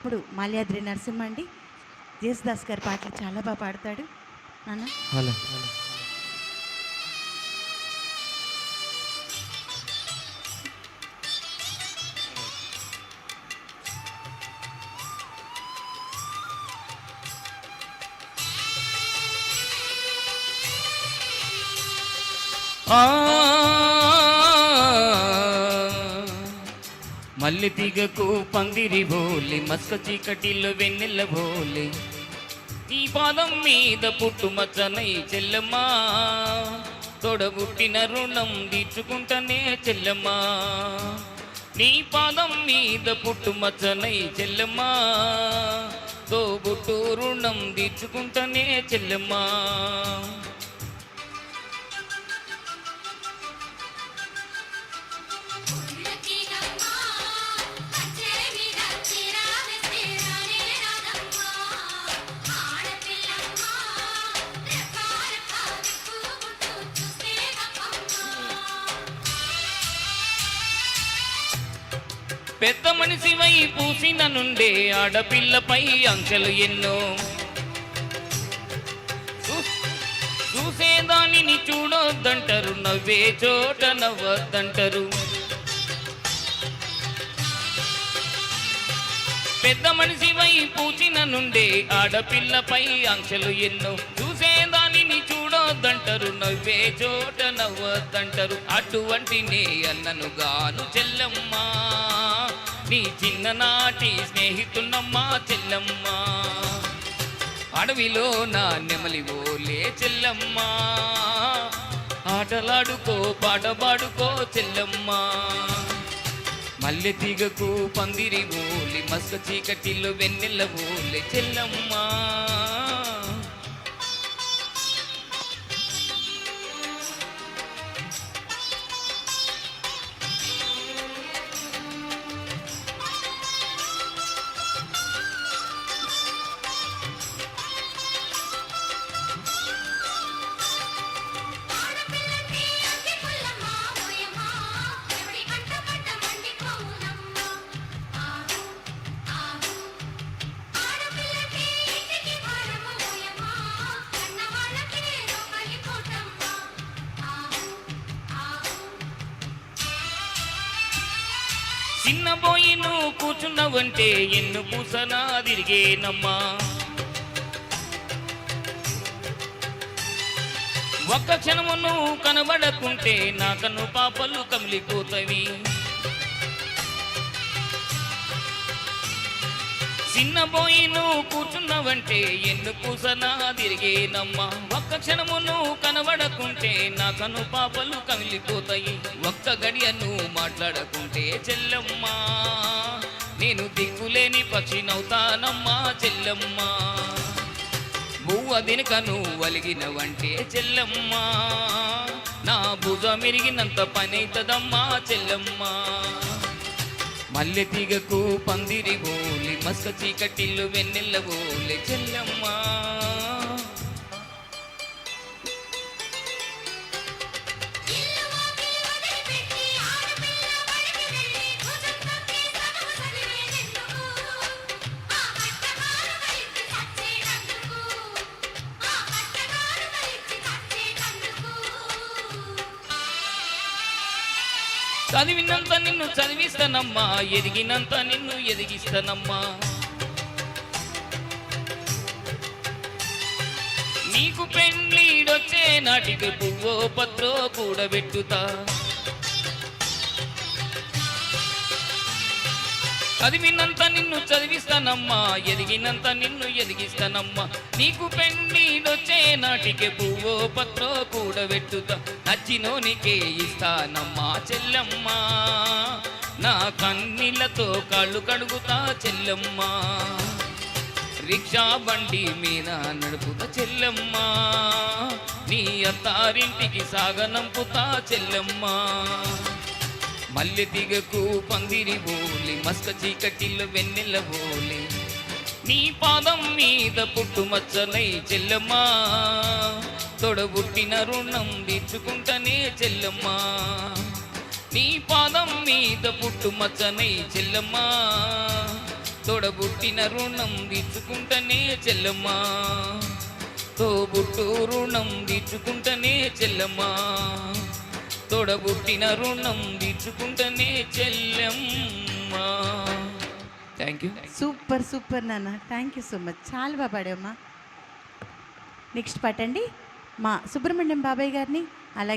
ఇప్పుడు మాల్యాద్రి నరసింహ అండి, జేసుదాస్ గారి పాటలు చాలా బాగా పాడతాడు నాన్న. హలో మల్లె తీగకు పందిరి బోలి మస్క చీకటిలో వెన్నెల్ల బోలి నీ పాదం మీద పుట్టుమచ్చనై చెల్లమ్మా తోడబుట్టిన రుణం తీర్చుకుంటనే చెల్లమ్మా నీ పాదం మీద పుట్టుమచ్చనై చెల్లమ్మా తోబుట్టు రుణం తీర్చుకుంటనే చెల్లమ్మా పెద్ద మనిషివై పూసిన నుండే ఆడపిల్లపై అంకెలు ఎన్నో చూసేదానిని చూడొద్దంటారు, నవ్వే చోట నవ్వద్దంటారు. పెద్ద మనిషివై పూచిన నుండే ఆడపిల్లపై అంకెలు ఎన్నో చూసేదానిని చూడొద్దంటారు, నవ్వే చోట నవ్వద్దంటారు. అటువంటి నే అన్నను గాను చెల్లమ్మా, నీ చిన్ననాటి స్నేహితున్నమ్మా చెల్లమ్మా. అడవిలో నా నెమలి ఓలే చెల్లమ్మా, ఆటలాడుకో పాట పాడుకో చెల్లమ్మా. మల్లె తీగకు పందిరి ఓలి మస్క చీకటిలో వెన్నెల్ల ఓలే చెల్లమ్మా. చిన్నబోయి నువ్వు కూర్చున్నావంటే ఎన్ను పూసనా తిరిగేనమ్మా. ఒక్క క్షణము నువ్వు కనబడకుంటే నా కన్ను పాపలు కమిలిపోతవి. చిన్నబోయి నువ్వు కూర్చున్నావంటే ఎన్ను పూసనా తిరిగేనమ్మా. ఒక్క క్షణము నువ్వు కనబడకుంటే నా కన్ను పాపలు కమిలిపోతాయి. ఒక్క గడియ నువ్వు మాట్లాడకుంటే చెల్లమ్మా, నేను దిక్కులేని పక్షినవుతానమ్మా చెల్లమ్మా. బువ్వ దినక నువ్వు వలిగినవంటే చెల్లమ్మా, నా భుజ మెరిగినంత పనైతదమ్మా చెల్లమ్మా. మల్లె తీగకు పందిరి బోలి మస్క చీకటిల్లు వెన్నెల్ల బోలి చెల్లమ్మా. చదివినంత నిన్ను చదివిస్తానమ్మా, ఎదిగినంత నిన్ను ఎదిగిస్తానమ్మా. నీకు పెళ్ళిడొచ్చే నాటికి పువ్వో పత్రో కూడబెట్టుతా. చదివినంత నిన్ను చదివిస్తానమ్మా, ఎదిగినంత నిన్ను ఎదిగిస్తానమ్మా. నీకు పెళ్ళిడొచ్చే నాటికి పువ్వో పత్రో కూడబెట్టుతా. నచ్చినోనికే ఇస్తానమ్మా చెల్లమ్మా, నా కన్నీళ్లతో కాళ్ళు కడుగుతా చెల్లమ్మా. రిక్షా బండి మీద నడుపుతా చెల్లమ్మా, నీ అత్తారింటికి సాగనంపుతా చెల్లమ్మా. మల్లె తీగకు పందిరి బోలి మస్క చీకటిలో వెన్నెల్ల బోలి నీ పాదం మీద పుట్టుమచ్చనై చెల్లమ్మా, తొడబుట్టిన రుణం తీర్చుకుంటనే చెల్లమ్మా. నీ పాదం మీద పుట్టుమచ్చనై చెల్లమ్మా, తోడబుట్టిన రుణం తీర్చుకుంటనే చెల్లమ్మా, తోబుట్టు రుణం తీర్చుకుంటనే చెల్లమ్మా, తోడబుట్టిన రుణం తీర్చుకుంటనే చెల్లెమ్మా. Thank you. సూపర్ సూపర్ నాన్న, థ్యాంక్ యూ సో మచ్, చాలా బాగా పాడావమ్మా. నెక్స్ట్ పాట అండి మా సుబ్రహ్మణ్యం బాబాయ్ గారిని